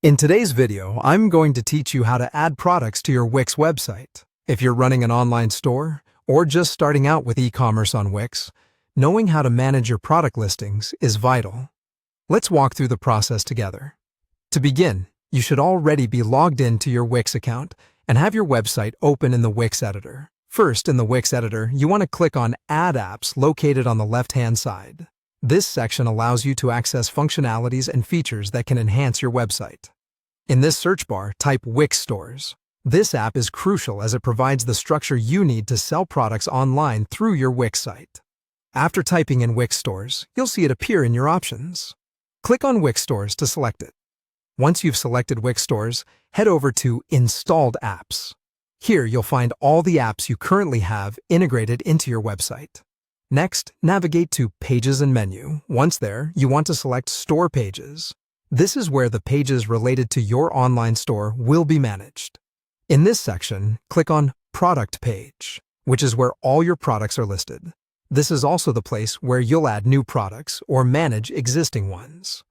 In today's video, I'm going to teach you how to add products to your Wix website. If you're running an online store or just starting out with e-commerce on Wix, knowing how to manage your product listings is vital. Let's walk through the process together. To begin, you should already be logged into your Wix account and have your website open in the Wix editor. First, in the Wix editor, you want to click on Add Apps located on the left-hand side. This section allows you to access functionalities and features that can enhance your website. In this search bar, type Wix Stores. This app is crucial as it provides the structure you need to sell products online through your Wix site. After typing in Wix Stores, you'll see it appear in your options. Click on Wix Stores to select it. Once you've selected Wix Stores, head over to Installed Apps. Here you'll find all the apps you currently have integrated into your website. Next, navigate to Pages and Menu. Once there, you want to select Store Pages. This is where the pages related to your online store will be managed. In this section, click on Product Page, which is where all your products are listed. This is also the place where you'll add new products or manage existing ones.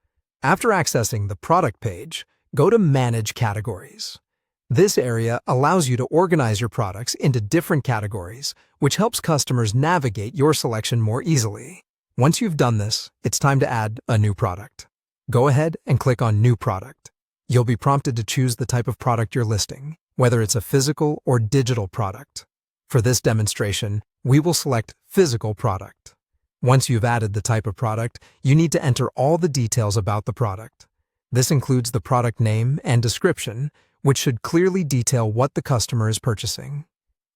After accessing the product page, go to Manage Categories. This area allows you to organize your products into different categories, which helps customers navigate your selection more easily. Once you've done this, it's time to add a new product. Go ahead and click on New Product. You'll be prompted to choose the type of product you're listing, whether it's a physical or digital product. For this demonstration, we will select Physical Product. Once you've added the type of product, you need to enter all the details about the product. This includes the product name and description, which should clearly detail what the customer is purchasing.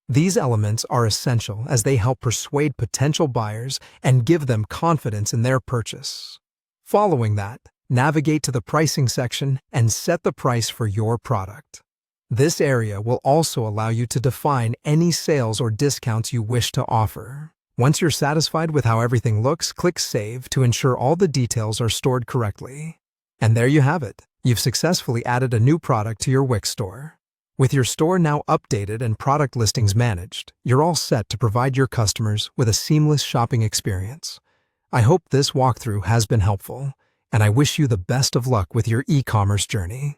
These elements are essential as they help persuade potential buyers and give them confidence in their purchase. Following that, navigate to the pricing section and set the price for your product. This area will also allow you to define any sales or discounts you wish to offer. Once you're satisfied with how everything looks, click Save to ensure all the details are stored correctly. And there you have it. You've successfully added a new product to your Wix store. With your store now updated and product listings managed, you're all set to provide your customers with a seamless shopping experience. I hope this walkthrough has been helpful, and I wish you the best of luck with your e-commerce journey.